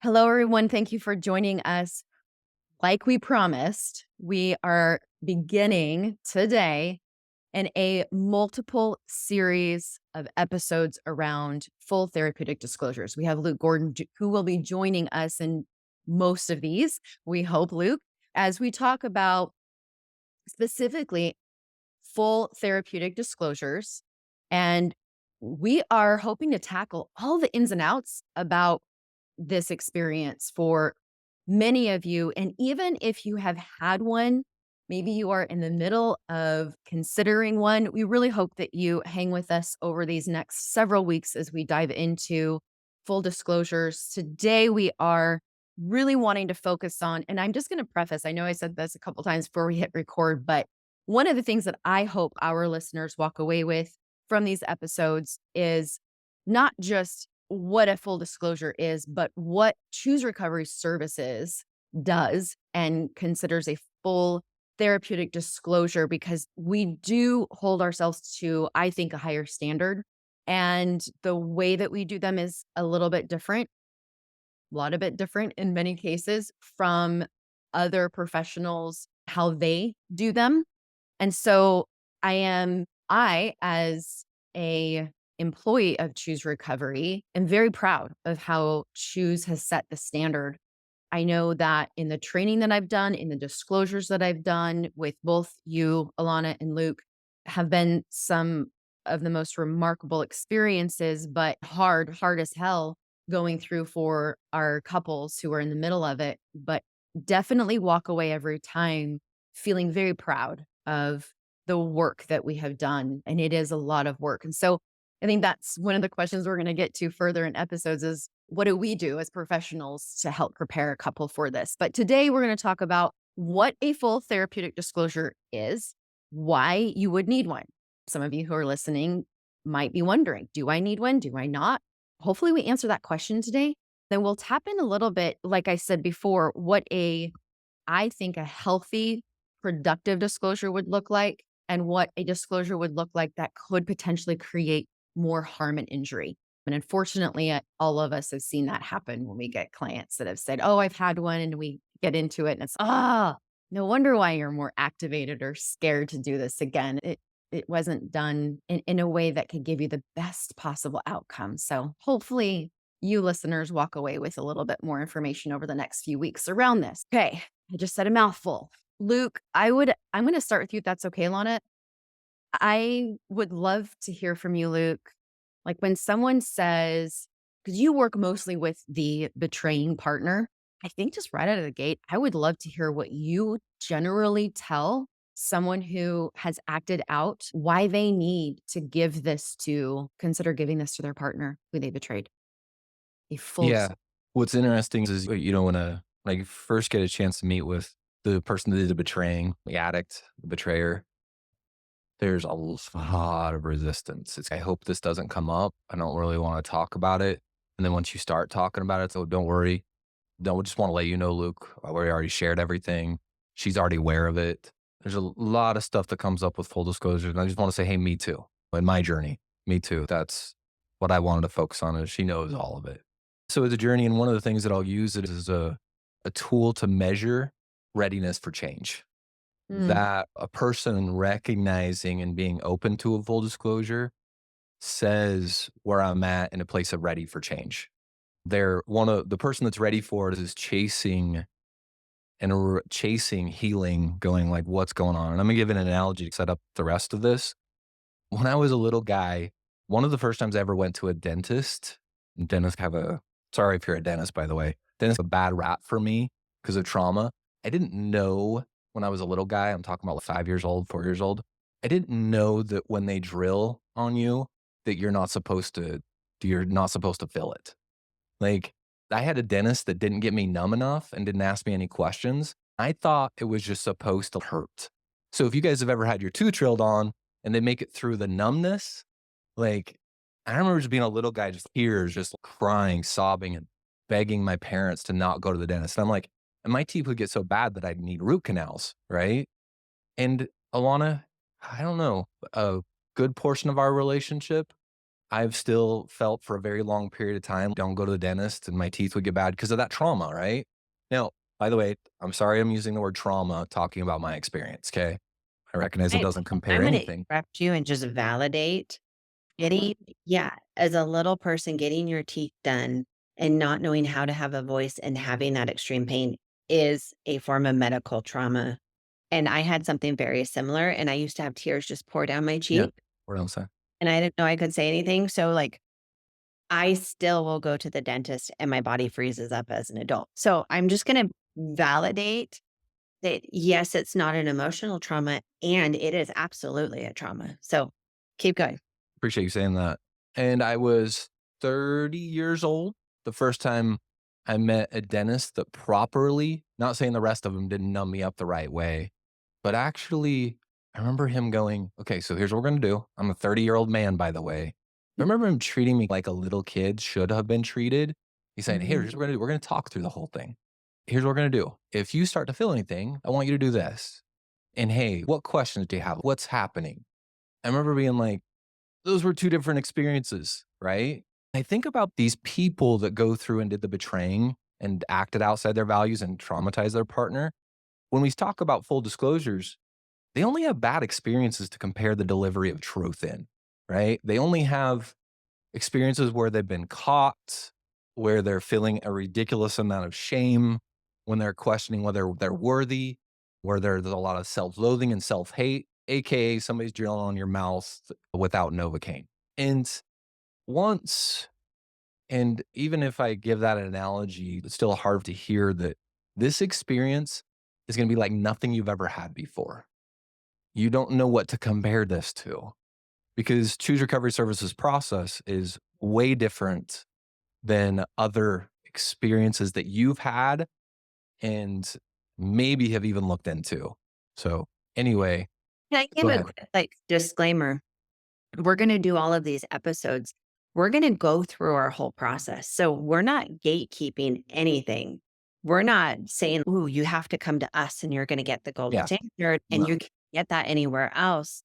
Hello, everyone. Thank you for joining us. Like we promised, we are beginning today in a multiple series of episodes around full therapeutic disclosures. We have Luke Gordon, who will be joining us in most of these. We hope, Luke, as we talk about specifically full therapeutic disclosures. And we are hoping to tackle all the ins and outs about this experience for many of you. And even if you have had one, maybe you are in the middle of considering one, we really hope that you hang with us over these next several weeks as we dive into full disclosures. Today, we are really wanting to focus on, and I'm just going to preface, I know I said this a couple times before we hit record, but one of the things that I hope our listeners walk away with from these episodes is not just what a full disclosure is, but what Choose Recovery Services does and considers a full therapeutic disclosure, because we do hold ourselves to, I think, a higher standard. And the way that we do them is a little bit different, a lot of bit different in many cases from other professionals, how they do them. And so I, as a employee of Choose Recovery, am very proud of how Choose has set the standard. I know that in the training that I've done, in the disclosures that I've done with both you, Alana, and Luke, have been some of the most remarkable experiences, but hard as hell going through for our couples who are in the middle of it. But definitely walk away every time feeling very proud of the work that we have done. And it is a lot of work. And so I think that's one of the questions we're going to get to further in episodes is, what do we do as professionals to help prepare a couple for this? But today we're going to talk about what a full therapeutic disclosure is, why you would need one. Some of you who are listening might be wondering, do I need one? Do I not? Hopefully we answer that question today. Then we'll tap in a little bit, like I said before, I think a healthy, productive disclosure would look like, and what a disclosure would look like that could potentially create more harm and injury. And unfortunately, all of us have seen that happen when we get clients that have said, oh, I've had one, and we get into it and it's, no wonder why you're more activated or scared to do this again. It wasn't done in a way that could give you the best possible outcome. So hopefully you listeners walk away with a little bit more information over the next few weeks around this. Okay. I just said a mouthful. Luke, I'm going to start with you if that's okay, Lana. I would love to hear from you, Luke. Like when someone says, because you work mostly with the betraying partner, I think just right out of the gate, I would love to hear what you generally tell someone who has acted out, why they need to consider giving this to their partner who they betrayed. A full Yeah. What's interesting is, when I first get a chance to meet with the person that did the betraying, the addict, the betrayer, there's a lot of resistance. I hope this doesn't come up. I don't really want to talk about it. And then once you start talking about it, so don't worry. Don't just want to let you know, Luke, we already shared everything. She's already aware of it. There's a lot of stuff that comes up with full disclosure. And I just want to say, hey, me too. In my journey, me too. That's what I wanted to focus on is she knows all of it. So it's a journey. And one of the things that I'll use it as a tool to measure readiness for change. Mm, That a person recognizing and being open to a full disclosure says where I'm at in a place of ready for change. They're one of the person that's ready for it is chasing healing, going like, what's going on? And I'm gonna give an analogy to set up the rest of this. When I was a little guy, one of the first times I ever went to a dentist, and dentists have a sorry if you're a dentist, by the way, dentists have a bad rap for me because of trauma. I didn't know when I was a little guy, I'm talking about like 5 years old, 4 years old. I didn't know that when they drill on you, that you're not supposed to feel it. Like, I had a dentist that didn't get me numb enough and didn't ask me any questions. I thought it was just supposed to hurt. So if you guys have ever had your tooth drilled on and they make it through the numbness, like, I remember just being a little guy, just tears, just crying, sobbing, and begging my parents to not go to the dentist. And I'm like, and my teeth would get so bad that I'd need root canals, right? And Alana, I don't know, a good portion of our relationship I've still felt for a very long period of time, don't go to the dentist and my teeth would get bad because of that trauma, right? Now, by the way, I'm sorry I'm using the word trauma talking about my experience, okay? I recognize it Right. doesn't compare I'm to gonna anything. interrupt you and just validate getting yeah, as a little person, getting your teeth done and not knowing how to have a voice and having that extreme pain is a form of medical trauma. And I had something very similar, and I used to have tears just pour down my Yeah. cheek, What else? and I didn't know I could say anything, so, like, I still will go to the dentist and my body freezes up as an adult. So, I'm just gonna validate that, yes, it's not an emotional trauma, and it is absolutely a trauma. So, keep going. Appreciate you saying that. And I was 30 years old the first time I met a dentist that properly, not saying the rest of them didn't numb me up the right way, but actually, I remember him going, okay, so here's what we're going to do. I'm a 30-year-old man, by the way. I remember him treating me like a little kid should have been treated. He's saying, here's what we're going to do. We're going to talk through the whole thing. Here's what we're going to do. If you start to feel anything, I want you to do this. And hey, what questions do you have? What's happening? I remember being like, those were 2 different experiences, right? I think about these people that go through and did the betraying and acted outside their values and traumatized their partner. When we talk about full disclosures, they only have bad experiences to compare the delivery of truth in, right? They only have experiences where they've been caught, where they're feeling a ridiculous amount of shame, when they're questioning whether they're worthy, where there's a lot of self-loathing and self-hate, aka somebody's drilling on your mouth without Novocaine. And once, and even if I give that analogy, it's still hard to hear that this experience is going to be like nothing you've ever had before. You don't know what to compare this to because Choose Recovery Services process is way different than other experiences that you've had and maybe have even looked into. So, anyway, Can I go give a ahead. quick, like, disclaimer? We're gonna do all of these episodes. We're gonna go through our whole process. So we're not gatekeeping anything. We're not saying, "Ooh, you have to come to us and you're gonna get the gold Yeah. standard and No. you can't get that anywhere else."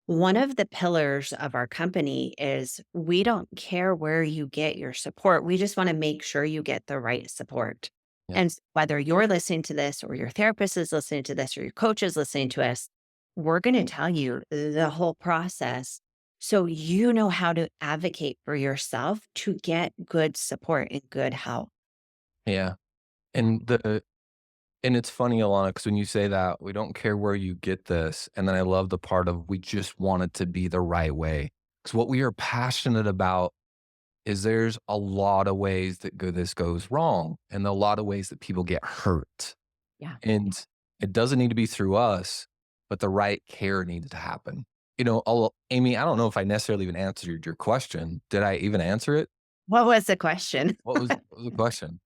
One of the pillars of our company is we don't care where you get your support. We just wanna make sure you get the right support. Yeah. And whether you're listening to this or your therapist is listening to this or your coach is listening to us, we're gonna tell you the whole process so you know how to advocate for yourself to get good support and good help. Yeah. And the and it's funny, Alana, because when you say that, we don't care where you get this. And then I love the part of we just want it to be the right way. Because what we are passionate about is there's a lot of ways that this goes wrong and a lot of ways that people get hurt. Yeah. And it doesn't need to be through us, but the right care needs to happen. Amy, I don't know if I necessarily even answered your question. Did I even answer it? What was the question? What was the question?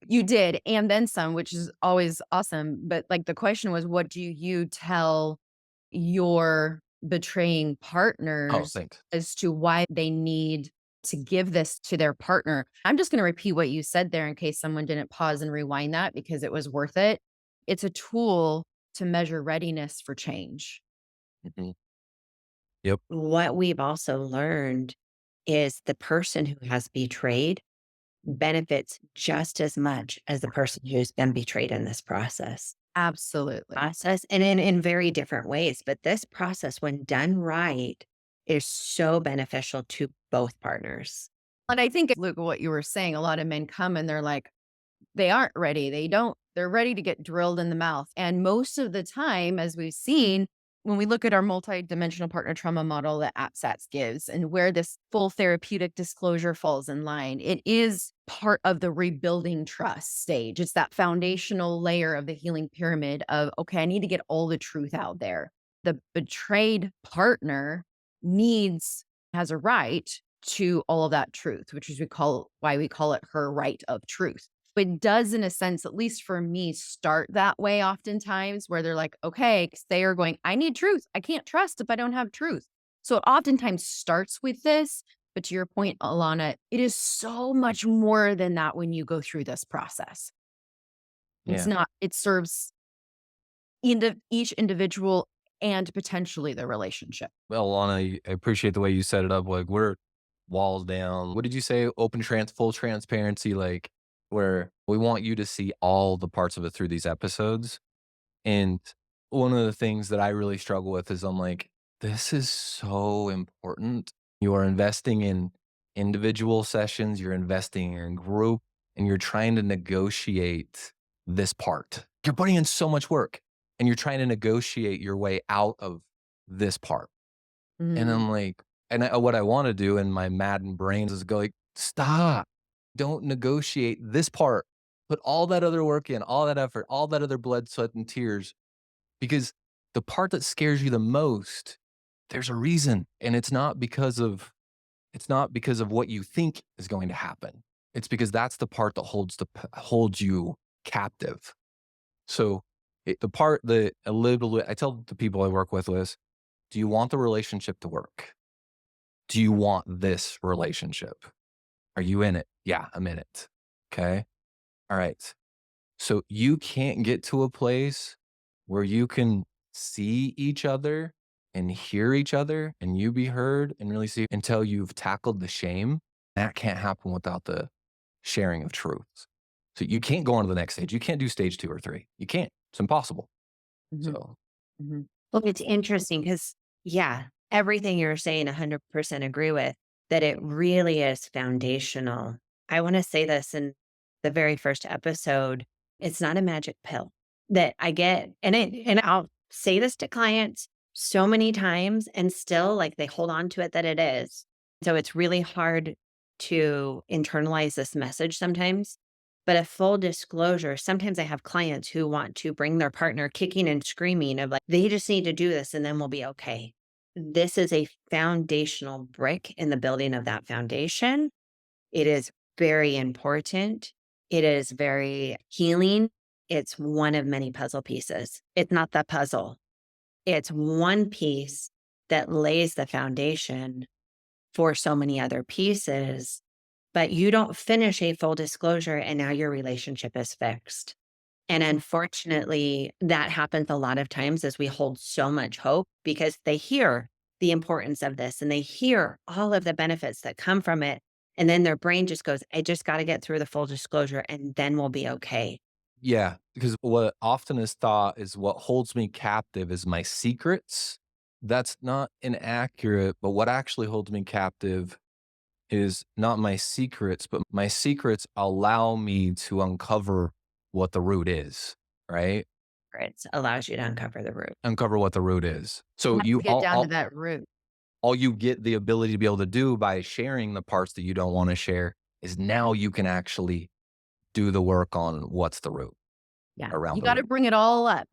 You did, and then some, which is always awesome, but, like, the question was, what do you tell your betraying Oh, partners thanks. as to why they need to give this to their partner? I'm just gonna repeat what you said there in case someone didn't pause and rewind that because it was worth it. It's a tool to measure readiness for change. Mhm. Yep. What we've also learned is the person who has betrayed benefits just as much as the person who's been betrayed in this process. Absolutely. And in very different ways. But this process, when done right, is so beneficial to both partners. And I think, Luke, what you were saying, a lot of men come and they're like, they aren't ready. They're ready to get drilled in the mouth. And most of the time, as we've seen, when we look at our multidimensional partner trauma model that APSATS gives and where this full therapeutic disclosure falls in line, it is part of the rebuilding trust stage. It's that foundational layer of the healing pyramid of, okay, I need to get all the truth out there. The betrayed partner has a right to all of that truth, which is why we call it her right of truth. It does, in a sense, at least for me, start that way oftentimes where they're like, okay, 'cause they are going, I need truth. I can't trust if I don't have truth. So it oftentimes starts with this. But to your point, Alana, it is so much more than that when you go through this process. It's Yeah. not, it serves each individual and potentially the relationship. Well, Alana, I appreciate the way you set it up. Like walls down. What did you say? Full transparency, like where we want you to see all the parts of it through these episodes. And one of the things that I really struggle with is I'm like, this is so important. You are investing in individual sessions, you're investing in group, and you're trying to negotiate this part. You're putting in so much work and you're trying to negotiate your way out of this part. And Mm, I'm like, what I want to do in my maddened brains is go like, stop. Don't negotiate this part. Put all that other work in, all that effort, all that other blood, sweat, and tears. Because the part that scares you the most, there's a reason. And it's not because of what you think is going to happen. It's because that's the part that holds you captive. So the part that a little bit, I tell the people I work with is, do you want the relationship to work? Do you want this relationship? Are you in it? Yeah, I'm in it. Okay. All right. So you can't get to a place where you can see each other and hear each other and you be heard and really see until you've tackled the shame. That can't happen without the sharing of truths. So you can't go on to the next stage. You can't do stage 2 or 3. You can't. It's impossible. mhm, So, mhm, Well, it's interesting because, yeah, everything you're saying, 100% agree with, that it really is foundational. I want to say this in the very first episode. It's not a magic pill that I get. And I'll say this to clients so many times and still like they hold on to it that it is. So it's really hard to internalize this message sometimes. But a full disclosure, sometimes I have clients who want to bring their partner kicking and screaming of like, they just need to do this and then we'll be okay. This is a foundational brick in the building of that foundation. It is very important. It is very healing. It's one of many puzzle pieces. It's not the puzzle. It's one piece that lays the foundation for so many other pieces, but you don't finish a full disclosure and now your relationship is fixed. And unfortunately, that happens a lot of times as we hold so much hope because they hear the importance of this and they hear all of the benefits that come from it. And then their brain just goes, I just got to get through the full disclosure and then we'll be okay. yeah, because what often is thought is what holds me captive is my secrets. That's not inaccurate, but what actually holds me captive is not my secrets, but my secrets allow me to uncover what the root is, right? It allows you to uncover the root. Uncover what the root is. So have you to get down to that root. all you get the ability to be able to do by sharing the parts that you don't want to share is now you can actually do the work on what's the root, Yeah, around you the gotta root. bring it all up.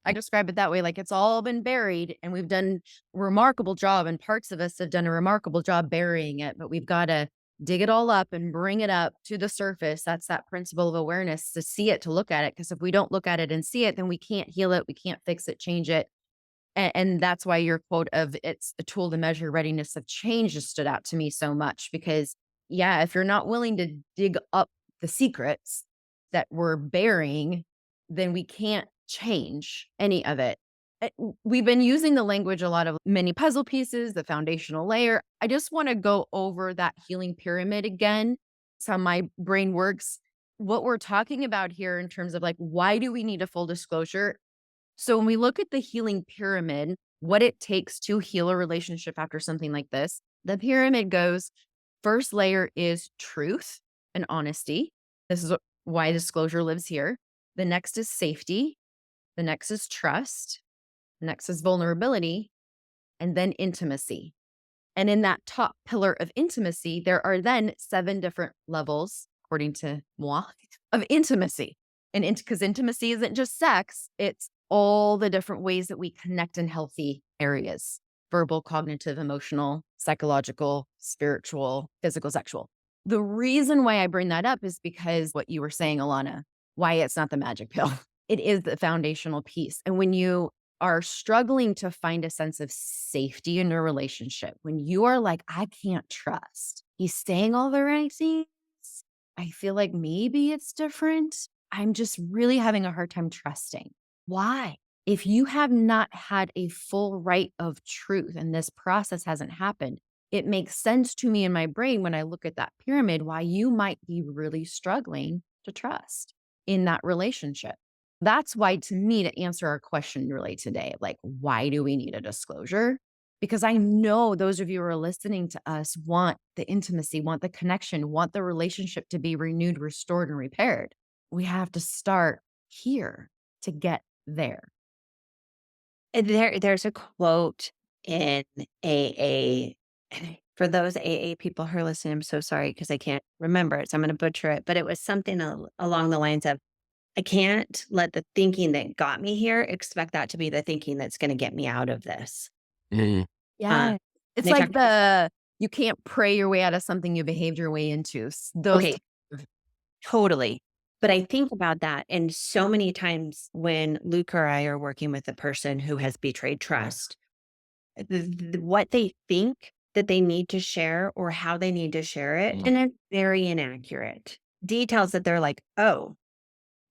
I describe it that way, like, it's all been buried, and we've done a remarkable job, and parts of us have done a remarkable job burying it, but we've gotta dig it all up and bring it up to the surface. That's that principle of awareness, to see it, to look at it. Because if we don't look at it and see it, then we can't heal it, we can't fix it, change it, and that's why your quote of "It's a tool to measure readiness of change" just stood out to me so much because, yeah, if you're not willing to dig up the secrets that we're burying, then we can't change any of it. We've been using the language a lot of many puzzle pieces, the foundational layer. I just wanna go over that healing pyramid again. It's how my brain works. What we're talking about here in terms of, like, why do we need a full disclosure? So when we look at the healing pyramid, what it takes to heal a relationship after something like this, the pyramid goes first layer is truth and honesty. This is why disclosure lives here. The next is safety. The next is trust. The next is vulnerability. And then intimacy. And in that top pillar of intimacy, there are then 7 different levels, according to moi, of intimacy. And because intimacy isn't just sex, it's all the different ways that we connect in healthy areas: verbal, cognitive, emotional, psychological, spiritual, physical, sexual. The reason why I bring that up is because what you were saying, Alana, why it's not the magic pill. It is the foundational piece. And when you are struggling to find a sense of safety in your relationship, when you are like, I can't trust, he's saying all the right things, I feel like maybe it's different. I'm just really having a hard time trusting. Why? If you have not had a full right of truth and this process hasn't happened, it makes sense to me in my brain when I look at that pyramid why you might be really struggling to trust in that relationship. That's why, to me, to answer our question really today, like, why do we need a disclosure? Because I know those of you who are listening to us want the intimacy, want the connection, want the relationship to be renewed, restored, and repaired. We have to start here to get there. And there's a quote in AA. And for those AA people who are listening, I'm so sorry because I can't remember it, so I'm gonna butcher it, but it was something along the lines of, "I can't let the thinking that got me here expect that to be the thinking that's gonna get me out of this." Mhm. Uh, Yeah. It's they talk like you can't pray your way out of something you behaved your way into. Those okay, totally. But I think about that, and so many times when Luke or I are working with a person who has betrayed trust, what they think that they need to share or how they need to share it, Mm. and it's very inaccurate. Details that they're like, "Oh,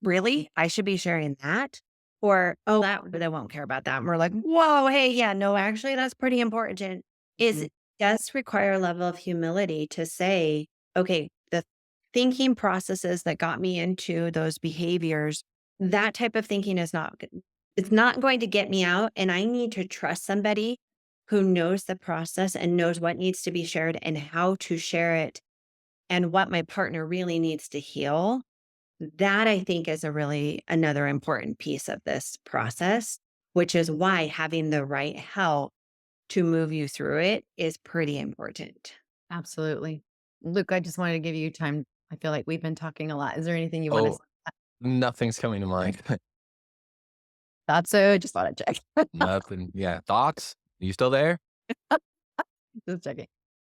really? I should be sharing that?" Or, "Oh, that they won't care about that." And we're like, "Whoa, hey, yeah, no, actually, that's pretty important." Is Mhm. it does require a level of humility to say, "Okay, the thinking processes that got me into those behaviors, that type of thinking is not good. It's not going to get me out, and I need to trust somebody who knows the process and knows what needs to be shared and how to share it and what my partner really needs to heal." That I think is a really another important piece of this process, which is why having the right help to move you through it is pretty important. Absolutely. Luke, I just wanted to give you time. I feel like we've been talking a lot. Is there anything you want to Oh, say? nothing's coming to mind. Thought so. Just thought I'd check. Nothing. Yeah. Thoughts? You still there? Just checking.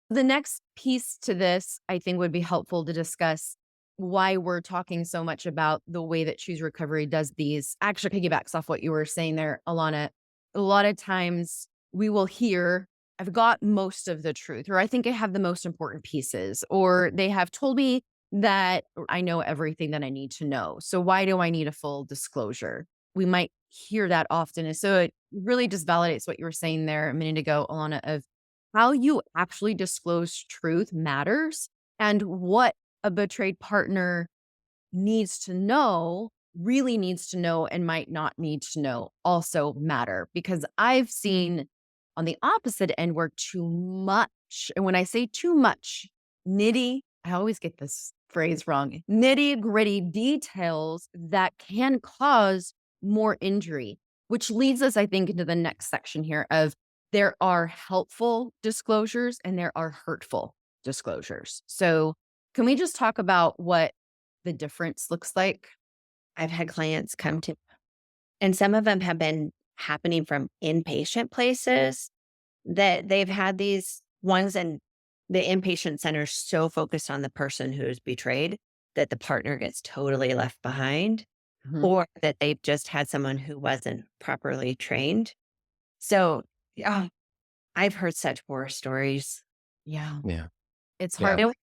The next piece to this, I think, would be helpful to discuss why we're talking so much about the way that Choose Recovery does these. Actually, piggybacks off what you were saying there, Alana. A lot of times we will hear, I've got most of the truth, or I think I have the most important pieces, or they have told me that I know everything that I need to know. So why do I need a full disclosure? We might hear that often. And so it really just validates what you were saying there a minute ago, Alana, of how you actually disclose truth matters, and what a betrayed partner needs to know, really needs to know, and might not need to know also matter. Because I've seen on the opposite end where too much, and when I say too much, I always get this phrase wrong, nitty gritty details that can cause more injury, which leads us, I think, into the next section here of there are helpful disclosures and there are hurtful disclosures. So, can we just talk about what the difference looks like? I've had clients come to and some of them have been happening from inpatient places that they've had these ones and the inpatient center is so focused on the person who's betrayed that the partner gets totally left behind Mhm. or that they've just had someone who wasn't properly trained. So, yeah, I've heard such horror stories. Yeah. Yeah. It's Yeah. heart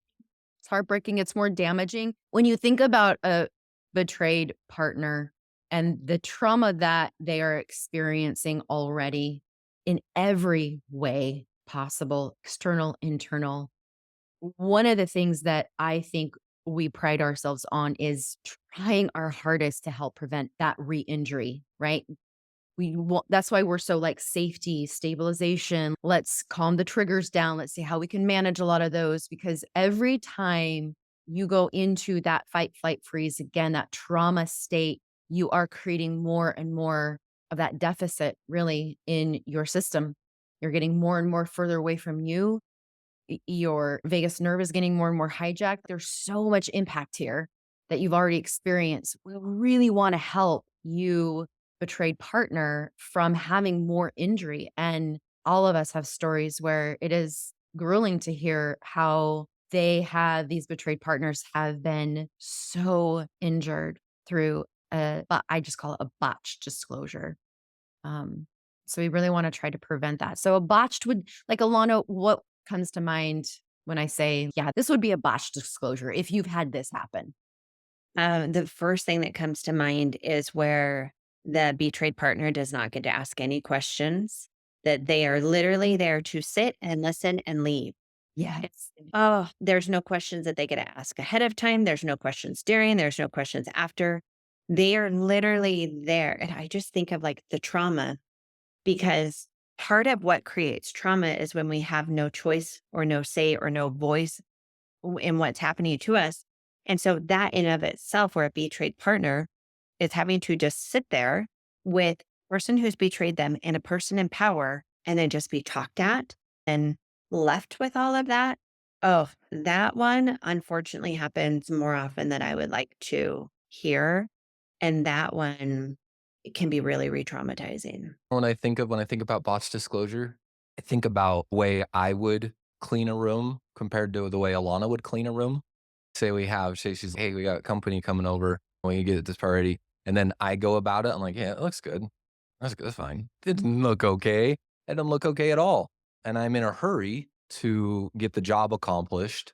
it's heartbreaking, it's more damaging. When you think about a betrayed partner and the trauma that they are experiencing already in every way possible, external, internal, one of the things that I think we pride ourselves on is trying our hardest to help prevent that re-injury, right? We want that's why we're so like safety, stabilization. Let's calm the triggers down. Let's see how we can manage a lot of those because every time you go into that fight, flight, freeze, again, that trauma state, you are creating more and more of that deficit really in your system. You're getting more and more further away from you. Your vagus nerve is getting more and more hijacked. There's so much impact here that you've already experienced. We really want to help you betrayed partner from having more injury. And all of us have stories where it is grueling to hear how these betrayed partners have been so injured through I just call it a botched disclosure. Um, so we really want to try to prevent that. So a botched would like Alana, what comes to mind when I say, yeah, this would be a botched disclosure if you've had this happen? The first thing that comes to mind is where the betrayed partner does not get to ask any questions, that they are literally there to sit and listen and leave. Yes. Oh, there's no questions that they get to ask ahead of time. There's no questions during, there's no questions after. They are literally there. And I just think of like the trauma because part of what creates trauma is when we have no choice or no say or no voice in what's happening to us. And so that in of itself, where a betrayed partner is having to just sit there with a person who's betrayed them and a person in power and then just be talked at and left with all of that. Oh, that one unfortunately happens more often than I would like to hear. And that one it can be really re-traumatizing. When I think about botched disclosure, I think about the way I would clean a room compared to the way Alana would clean a room. Say she's, "Hey, we got company coming over. We get this party." And then I go about it. I'm like, "Yeah, it looks good. That's good. That's fine. It didn't look okay. It didn't look okay at all." And I'm in a hurry to get the job accomplished.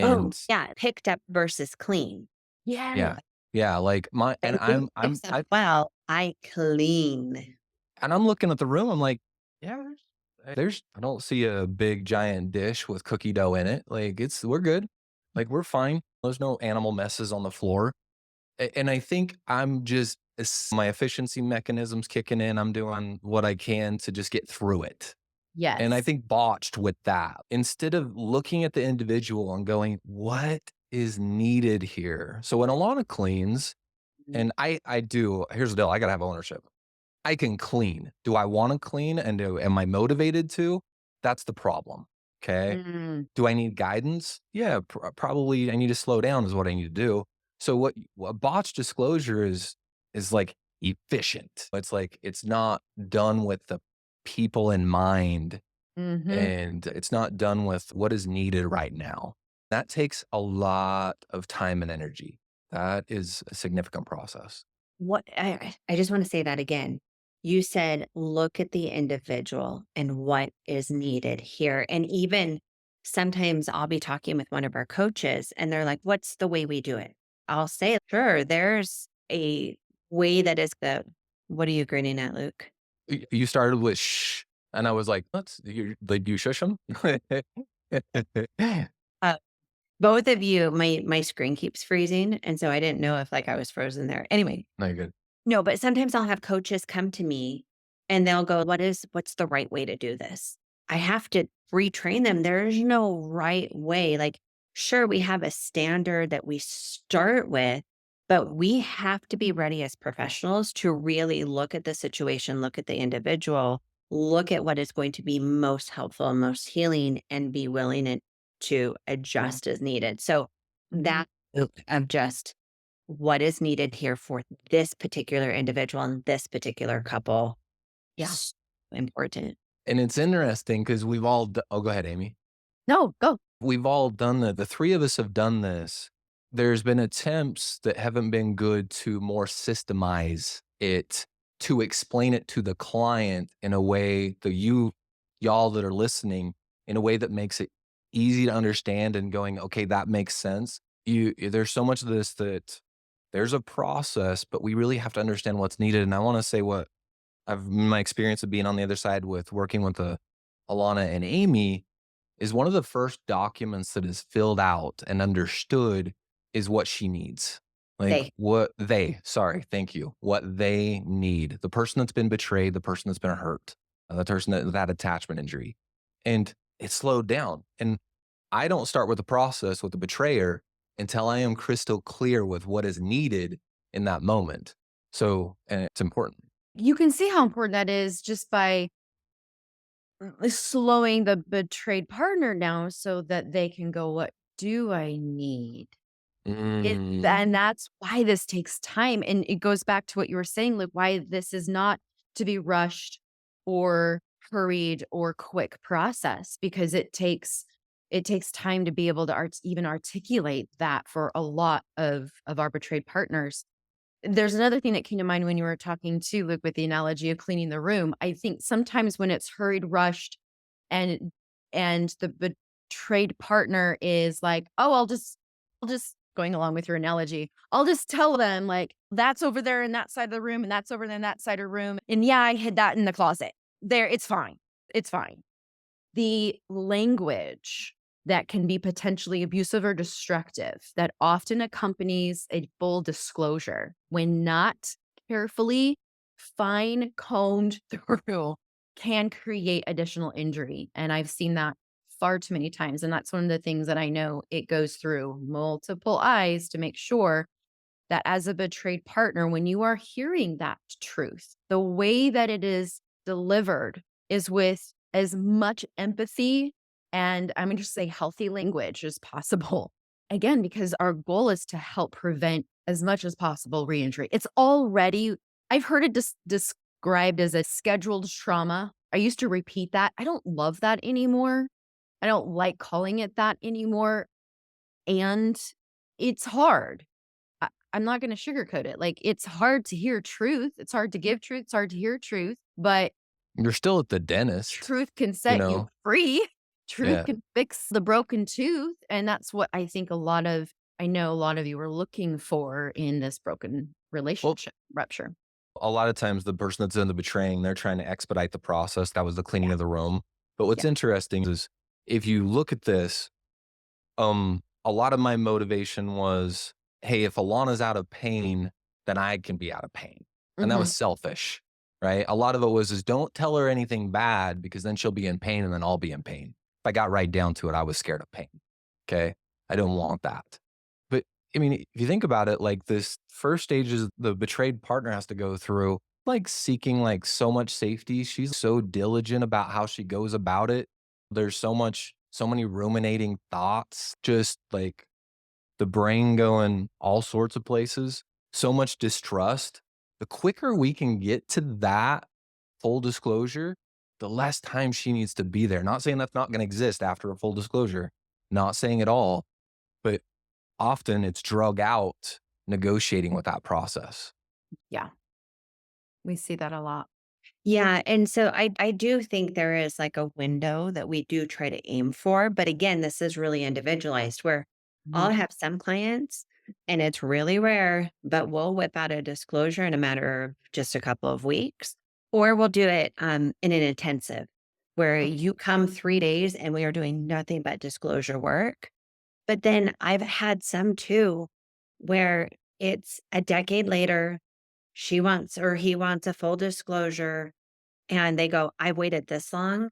Oh, And yeah. Picked up versus clean. Yeah. yeah, yeah, like my and And who picks up well, I clean. I'm looking at the room, I'm like, "Yeah, there's I don't see a big giant dish with cookie dough in it, like, we're good, like, we're fine. There's no animal messes on the floor." And I think I'm just my efficiency mechanism's kicking in, I'm doing what I can to just get through it. And I Yes. think botched with that, instead of looking at the individual and going, "What is needed here?" So when Alana cleans, Mm. and I do here's the deal, I gotta have ownership. I can clean. Do I wanna clean and am I motivated to? That's the problem, okay? Mm. Do I need guidance? Yeah, probably I need to slow down is what I need to do. So what botched disclosure is like efficient. It's like it's not done with the people in mind, Mhm. and it's not done with what is needed right now. That takes a lot of time and energy. That is a significant process. What I just wanna say that again. You said, "Look at the individual and what is needed here." And even sometimes I'll be talking with one of our coaches, and they're like, "What's the way we do it?" I'll say, "Sure, there's a way that is the" what are you grinning at, Luke? You started with "shh," and I was like, "Let's you shush 'em?" Uh, both of you my screen keeps freezing, and so I didn't know if, like, I was frozen there. Anyway, No, you're good. no, but sometimes I'll have coaches come to me and they'll go, what's the right way to do this?" I have to retrain them. There's no right way. Like, sure, we have a standard that we start with, but we have to be ready as professionals to really look at the situation, look at the individual, look at what is going to be most helpful and most healing, and be willing to adjust as needed. So that of just what is needed here for this particular individual and this particular couple. Yeah. S important. And it's interesting because oh, go ahead, Amy. No, go. We've all done that. The 3 of us have done this. There's been attempts that haven't been good to more systemize it, to explain it to the client in a way that y'all that are listening, in a way that makes it easy to understand and going, "Okay, that makes sense." There's so much of this that there's a process, but we really have to understand what's needed, and I wanna say what my experience of being on the other side with working with, Alana and Amy is one of the first documents that is filled out and understood is what she needs. Like They sorry, thank you. What they need. The person that's been betrayed, the person that's been hurt, the person that attachment injury. And it slowed down. And I don't start with the process with the betrayer until I am crystal clear with what is needed in that moment. So, and it's important. You can see how important that is just by slowing the betrayed partner down so that they can go, "What do I need?" Mm. And that's why this takes time, and it goes back to what you were saying, like, why this is not to be rushed or hurried or quick process because it takes time to be able to even articulate that for a lot of our betrayed partners. There's another thing that came to mind when you were talking too, Luke, with the analogy of cleaning the room. I think sometimes when it's hurried, rushed, and the betrayed partner is like, "Oh, I'll just" going along with your analogy, "I'll just tell them, like, that's over there in that side of the room, and that's over there in that side of the room, and yeah, I hid that in the closet. There, it's fine. It's fine." The language that can be potentially abusive or destructive that often accompanies a full disclosure when not carefully fine combed through can create additional injury. And I've seen that far too many times. And that's one of the things that I know it goes through multiple eyes to make sure that as a betrayed partner, when you are hearing that truth, the way that it is delivered is with as much empathy and I'm going to just say healthy language as possible. Again, because our goal is to help prevent as much as possible reentry. It's already, I've heard it described as a scheduled trauma. I used to repeat that. I don't love that anymore. I don't like calling it that anymore. And it's hard. I'm not gonna sugarcoat it, like, it's hard to hear truth, it's hard to give truth, it's hard to hear truth, but You're still at the dentist, truth can you set you know? free. Truth Yeah. can fix the broken tooth, and that's what I think I know a lot of you are looking for in this broken Well, relationship rupture. a lot of times the person that's in the betraying, they're trying to expedite the process. That was the Yeah, cleaning of the room. But what's yeah, interesting is if you look at this, a lot of my motivation was, hey, if Alana's out of pain, then I can be out of pain. And that was mhm, selfish, right? A lot of it was is don't tell her anything bad because then she'll be in pain and then I'll be in pain. If I got right down to it, I was scared of pain. Okay. I don't want that. But I mean, if you think about it, like this first stage is the betrayed partner has to go through like seeking like so much safety. She's so diligent about how she goes about it. There's so many ruminating thoughts, just like the brain going all sorts of places, so much distrust. The quicker we can get to that full disclosure, the less time she needs to be there. Not saying that's not going to exist after a full disclosure, not saying at all, but often it's drug out negotiating with that process. yeah, we see that a lot. Yeah, and so I do think there is like a window that we do try to aim for, but again, this is really individualized where Mhm, I'll have some clients and it's really rare, but we'll whip out a disclosure in a matter of just a couple of weeks, or we'll do it in an intensive where okay, you come 3 days and we are doing nothing but disclosure work. But then I've had some too where it's a decade later, she wants or he wants a full disclosure and they go, "I waited this long.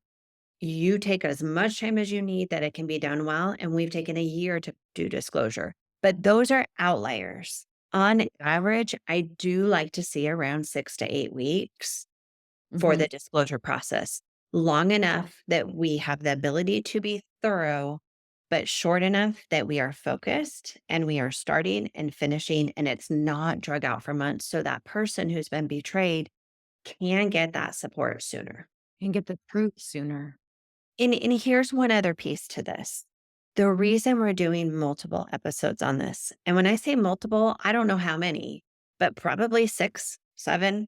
You take as much time as you need that it can be done well, and we've taken a year to do disclosure." But those are outliers. On average, I do like to see around 6 to 8 weeks for mhm, the disclosure process. Long enough that we have the ability to be thorough, but short enough that we are focused and we are starting and finishing, and it's not drug out for months so that person who's been betrayed can get that support sooner. and get the truth sooner. And here's one other piece to this. The reason we're doing multiple episodes on this, and when I say multiple, I don't know how many, but probably 6, 7,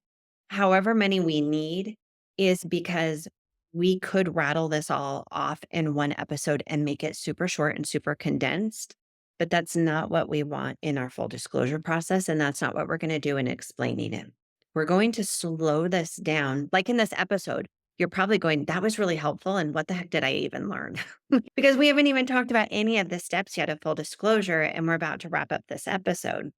however many we need, is because we could rattle this all off in one episode and make it super short and super condensed. But that's not what we want in our full disclosure process. And that's not what we're going to do in explaining it. We're going to slow this down. Like in this episode, you're probably going, that was really helpful. And what the heck did I even learn? Because we haven't even talked about any of the steps yet of full disclosure. And we're about to wrap up this episode.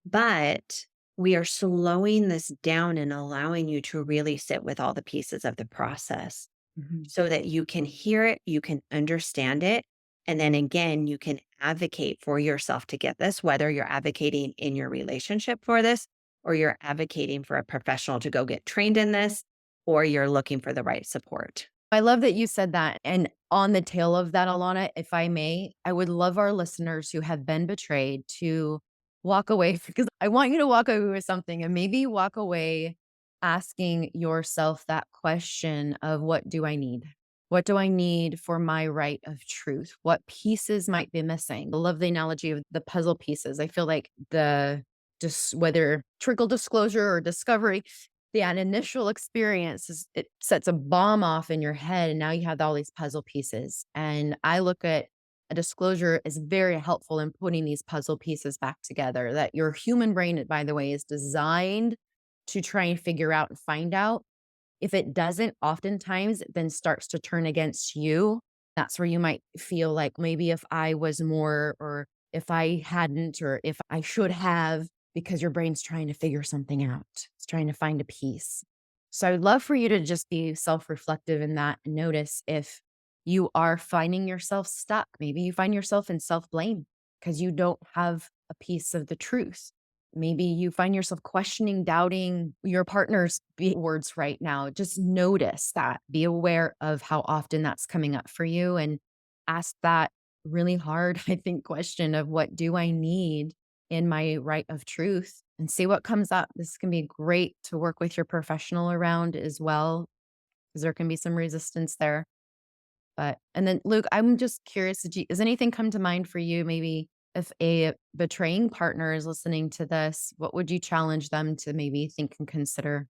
But we are slowing this down and allowing you to really sit with all the pieces of the process Mhm. so that you can hear it, you can understand it. And then again, you can advocate for yourself to get this, whether you're advocating in your relationship for this, or you're advocating for a professional to go get trained in this, or you're looking for the right support. I love that you said that. And on the tail of that, Alana, if I may, I would love our listeners who have been betrayed to walk away because I want you to walk away with something and maybe walk away asking yourself that question of what do I need? What do I need for my right of truth? What pieces might be missing? I love the analogy of the puzzle pieces. I feel like the just whether trickle disclosure or discovery, yeah, an initial experience is it sets a bomb off in your head, and now you have all these puzzle pieces, and I look at a disclosure as very helpful in putting these puzzle pieces back together, that your human brain, by the way, is designed to try and figure out and find out. If it doesn't, oftentimes, it then starts to turn against you, That's where you might feel like maybe if I was more, or if I hadn't, or if I should have, because your brain's trying to figure something out. It's trying to find a peace. So I would love for you to just be self reflective in that and notice if you are finding yourself stuck. Maybe you find yourself in self blame because you don't have a piece of the truth. Maybe you find yourself questioning, doubting your partner's words right now. Just notice that. Be aware of how often that's coming up for you and ask that really hard, I think, question of what do I need in my right of truth, and see what comes up. This can be great to work with your professional around as well, because there can be some resistance there. But and then Luke, I'm just curious, does anything come to mind for you? Maybe if a betraying partner is listening to this, what would you challenge them to maybe think and consider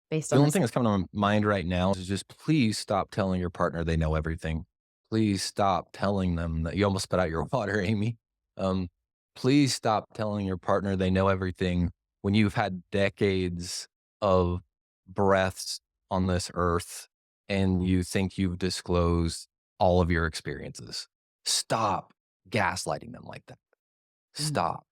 based The on only this? thing that's coming to my mind right now is just please stop telling your partner they know everything. Please stop telling them that you almost spit out your water, Amy. Um, please stop telling your partner they know everything when you've had decades of breaths on this earth and you think you've disclosed all of your experiences. Stop gaslighting them like that. Mm, Stop.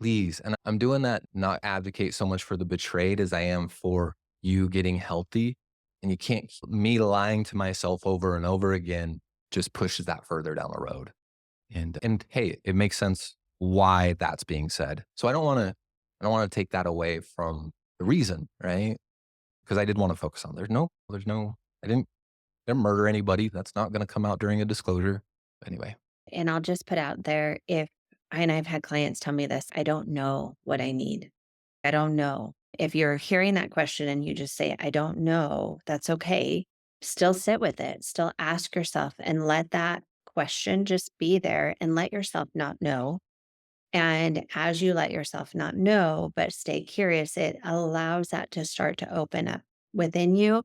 Please, and I'm doing that not advocate so much for the betrayed as I am for you getting healthy, and you can't me lying to myself over and over again just pushes that further down the road, and hey, it makes sense why that's being said. So I don't wanna take that away from the reason, right? Because I did wanna focus on there's no I didn't murder anybody, that's not gonna come out during a disclosure. Anyway, And I'll just put out there if and I've had clients tell me this, I don't know what I need. I don't know. If you're hearing that question and you just say, I don't know, that's okay. Still sit with it. Still ask yourself and let that question just be there and let yourself not know. And as you let yourself not know, but stay curious, it allows that to start to open up within you.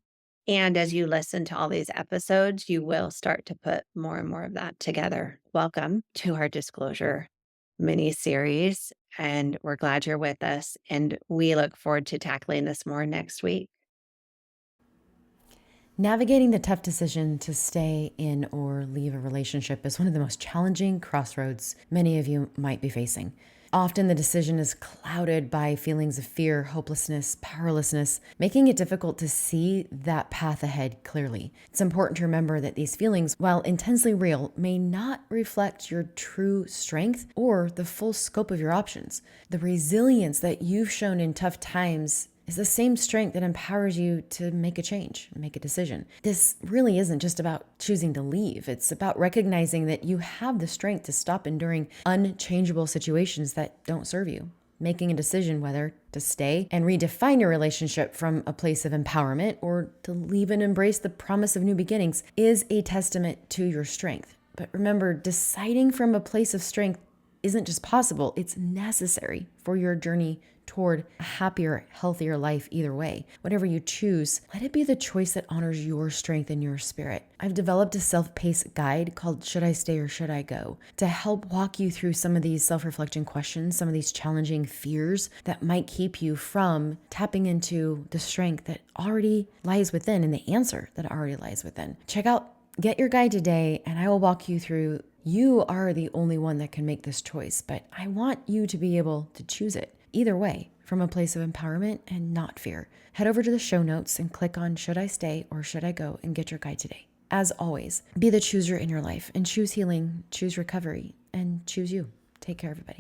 And as you listen to all these episodes, you will start to put more and more of that together. Welcome to our disclosure mini series. And we're glad you're with us. And we look forward to tackling this more next week. Navigating the tough decision to stay in or leave a relationship is one of the most challenging crossroads many of you might be facing. Often the decision is clouded by feelings of fear, hopelessness, powerlessness, making it difficult to see that path ahead clearly. It's important to remember that these feelings, while intensely real, may not reflect your true strength or the full scope of your options. The resilience that you've shown in tough times is the same strength that empowers you to make a change, make a decision. This really isn't just about choosing to leave. It's about recognizing that you have the strength to stop enduring unchangeable situations that don't serve you. Making a decision whether to stay and redefine your relationship from a place of empowerment or to leave and embrace the promise of new beginnings is a testament to your strength. But remember, deciding from a place of strength isn't just possible, it's necessary for your journey toward a happier, healthier life either way. Whatever you choose, let it be the choice that honors your strength and your spirit. I've developed a self-paced guide called Should I Stay or Should I Go? To help walk you through some of these self-reflection questions, some of these challenging fears that might keep you from tapping into the strength that already lies within and the answer that already lies within. Get your guide today, and I will walk you through. You are the only one that can make this choice, but I want you to be able to choose it either way from a place of empowerment and not fear. Head over to the show notes and click on Should I Stay or Should I Go and get your guide today. As always, be the chooser in your life and choose healing, choose recovery, and choose you. Take care, everybody.